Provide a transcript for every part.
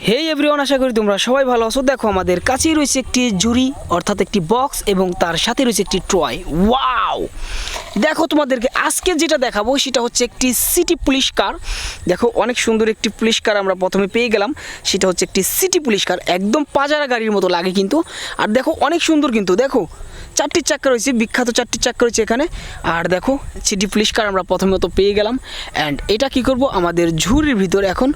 হে everyone, আশা করি তোমরা সবাই ভালো আছো। দেখো আমাদের কাছেই রয়েছে একটি ঝুড়ি অর্থাৎ একটি বক্স এবং তার সাথে রয়েছে একটি ট্রয়। ওয়াও! দেখো তোমাদেরকে আজকে যেটা দেখাবো সেটা হচ্ছে একটি সিটি পুলিশ কার। দেখো অনেক সুন্দর একটি পুলিশ কার আমরা প্রথমে পেয়ে গেলাম। সেটা হচ্ছে একটি সিটি পুলিশ কার, একদম পাজারা গাড়ির মতো লাগে কিন্তু। আর দেখো অনেক সুন্দর কিন্তু, দেখো চারটি চাক্কা রয়েছে, বিখ্যাত চারটি চাক্কা রয়েছে এখানে। আর দেখো সিটি পুলিশ কার আমরা প্রথমত পেয়ে গেলাম। অ্যান্ড এটা কি করব, আমাদের ঝুড়ির ভিতরে এখন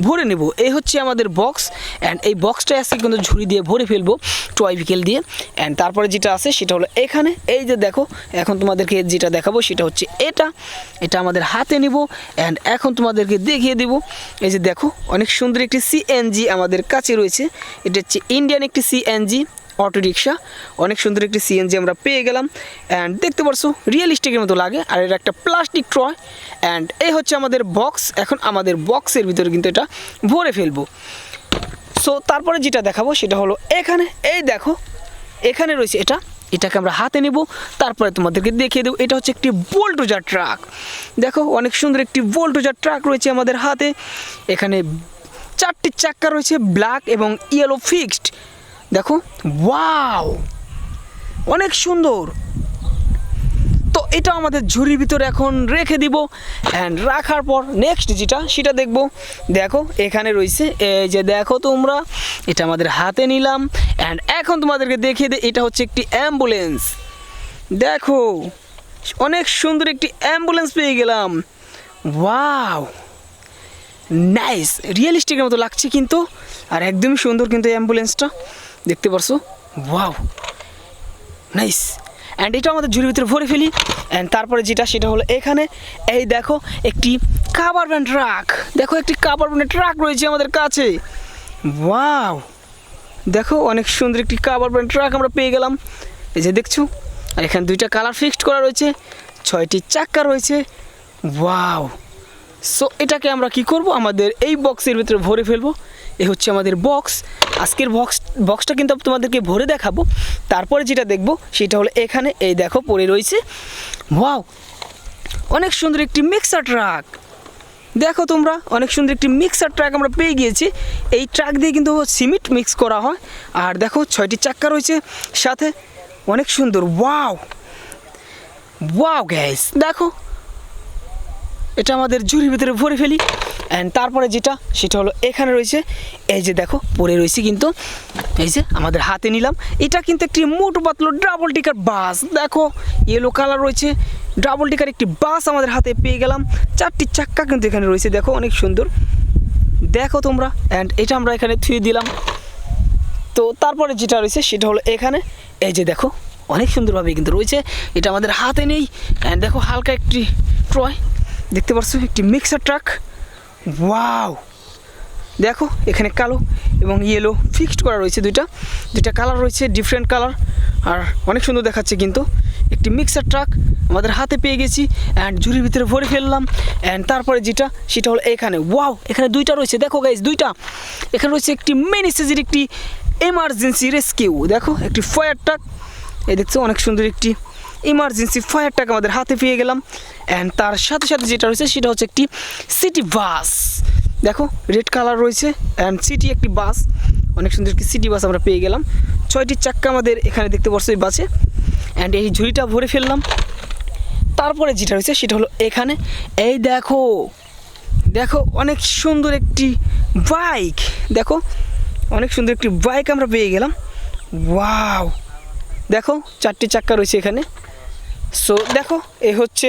ভরে নেব। এই হচ্ছে আমাদের বক্স। অ্যান্ড এই বক্সটা আজকে কিন্তু ঝুড়ি দিয়ে ভরে ফেলবো, টয় ভিকেল দিয়ে। অ্যান্ড তারপরে যেটা আছে সেটা হলো এখানে, এই যে দেখো এখন তোমাদেরকে যেটা দেখাবো সেটা হচ্ছে এটা আমাদের হাতে নিব। অ্যান্ড এখন তোমাদেরকে দেখিয়ে দেব, এই যে দেখো অনেক সুন্দর একটি সিএনজি আমাদের কাছে রয়েছে। এটা হচ্ছে ইন্ডিয়ান একটি সিএনজি অটো রিক্সা। অনেক সুন্দর একটি সিএনজি আমরা পেয়ে গেলাম। অ্যান্ড দেখতে পারছো রিয়েলিস্টিকের মতো লাগে। আর এটা একটা প্লাস্টিক ট্রয়। অ্যান্ড এই হচ্ছে আমাদের বক্স। এখন আমাদের বক্সের ভিতরে কিন্তু এটা ভরে ফেলবো। সো তারপরে যেটা দেখাবো সেটা হলো এখানে, এই দেখো এখানে রয়েছে এটাকে আমরা হাতে নেব। তারপরে তোমাদেরকে দেখিয়ে দেবো, এটা হচ্ছে একটি বোল্ডোজার ট্রাক। দেখো অনেক সুন্দর একটি বোল্ডোজার ট্রাক রয়েছে আমাদের হাতে। এখানে চারটি চাক্কা রয়েছে, ব্ল্যাক এবং ইয়েলো ফিক্সড। দেখো ওয়াও, অনেক সুন্দর। তো এটা আমাদের ঝুড়ির ভিতরে এখন রেখে দিব। অ্যান্ড রাখার পর নেক্সট যেটা সেটা দেখব। দেখো এখানে রয়েছে, এই যে দেখো তোমরা, এটা আমাদের হাতে নিলাম। অ্যান্ড এখন তোমাদেরকে দেখিয়ে দিই, এটা হচ্ছে একটি অ্যাম্বুলেন্স। দেখো অনেক সুন্দর একটি অ্যাম্বুলেন্স পেয়ে গেলাম। ওয়াও, নাইস, রিয়েলিস্টিকের মতো লাগছে কিন্তু। আর একদমই সুন্দর কিন্তু অ্যাম্বুলেন্সটা, দেখতে পারছো। Wow, nice. অ্যান্ড এটা আমাদের ঝুড়ির ভিতরে ভরে ফেলি। অ্যান্ড তারপরে যেটা সেটা হলো এখানে, এই দেখো একটি কাভার ভ্যান ট্রাক। দেখো একটি কাভার ভ্যান ট্রাক রয়েছে আমাদের কাছে। ওয়াও, দেখো অনেক সুন্দর একটি কাভার ভ্যান ট্রাক আমরা পেয়ে গেলাম। এই যে দেখছো, আর এখানে দুইটা কালার ফিক্সড করা রয়েছে, 6টি চাক্কা রয়েছে। ওয়াও! সো এটাকে আমরা কি করব, আমাদের এই বক্সের ভিতরে ভরে ফেলবো। এই হচ্ছে আমাদের বক্স। আজকের বক্সটা কিন্তু তোমাদেরকে ভরে দেখাবো। তারপরে যেটা দেখব সেটা হলো এখানে, এই দেখো পড়ে রয়েছে। ওয়াও, অনেক সুন্দর একটি মিক্সার ট্রাক। দেখো তোমরা, অনেক সুন্দর একটি মিক্সার ট্রাক আমরা পেয়ে গিয়েছি। এই ট্রাক দিয়ে কিন্তু সিমেন্ট মিক্স করা হয়। আর দেখো 6টি চাক্কা রয়েছে সাথে, অনেক সুন্দর। ওয়াও ওয়াও গাইস, দেখো এটা আমাদের ঝুড়ির ভিতরে ভরে ফেলি। অ্যান্ড তারপরে যেটা সেটা হলো এখানে রয়েছে, এই যে দেখো পড়ে রয়েছে কিন্তু, এই যে আমাদের হাতে নিলাম। এটা কিন্তু একটি মোটো পাতলো ডাবল টিকার বাস। দেখো ইয়েলো কালার রয়েছে, ডাবল টিকার একটি বাস আমাদের হাতে পেয়ে গেলাম। 4টি চাক্কা কিন্তু এখানে রয়েছে, দেখো অনেক সুন্দর। দেখো তোমরা, অ্যান্ড এটা আমরা এখানে থুয়ে দিলাম। তো তারপরে যেটা রয়েছে সেটা হলো এখানে, এই যে দেখো অনেক সুন্দরভাবে কিন্তু রয়েছে। এটা আমাদের হাতে নেই। অ্যান্ড দেখো হালকা একটি ট্রয়, দেখতে পাচ্ছ একটি মিক্সার ট্রাক। ওয়াও, দেখো এখানে কালো এবং ইয়েলো ফিক্সড করা রয়েছে, দুইটা কালার রয়েছে, ডিফারেন্ট কালার। আর অনেক সুন্দর দেখাচ্ছে কিন্তু। একটি মিক্সার ট্রাক আমাদের হাতে পেয়ে গেছি। অ্যান্ড ঝুড়ির ভিতরে ভরে ফেললাম। অ্যান্ড তারপরে যেটা সেটা হলো এখানে, ওয়াও এখানে দুইটা রয়েছে, দেখো গাইজ দুইটা। এখানে রয়েছে একটি মিনি সাইজের একটি এমার্জেন্সি রেস্কিউ। দেখো একটি ফায়ার ট্রাক, এই দেখছো অনেক সুন্দর একটি ইমার্জেন্সি ফায়ার ট্রাক আমাদের হাতে পেয়ে গেলাম। অ্যান্ড তার সাথে সাথে যেটা রয়েছে সেটা হচ্ছে একটি সিটি বাস। দেখো রেড কালার রয়েছে, অ্যান্ড সিটি একটি বাস, অনেক সুন্দর একটি সিটি বাস আমরা পেয়ে গেলাম। 6টি চাক্কা আমাদের এখানে দেখতে পাচ্ছ এই বাসে। অ্যান্ড এই ঝুড়িটা ভরে ফেললাম। তারপরে যেটা রয়েছে সেটা হলো এখানে, এই দেখো দেখো অনেক সুন্দর একটি বাইক। দেখো অনেক সুন্দর একটি বাইক আমরা পেয়ে গেলাম। ওয়াও, দেখো 4টি চাক্কা রয়েছে এখানে। সো দেখো এই হচ্ছে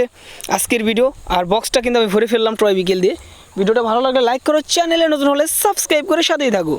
আজকের ভিডিও। আর বক্সটা কিন্তু আমি ভরে ফেললাম টয় ভিকেল দিয়ে। ভিডিওটা ভালো লাগলে লাইক করো, চ্যানেলে নতুন হলে সাবস্ক্রাইব করে সাথেই থাকো।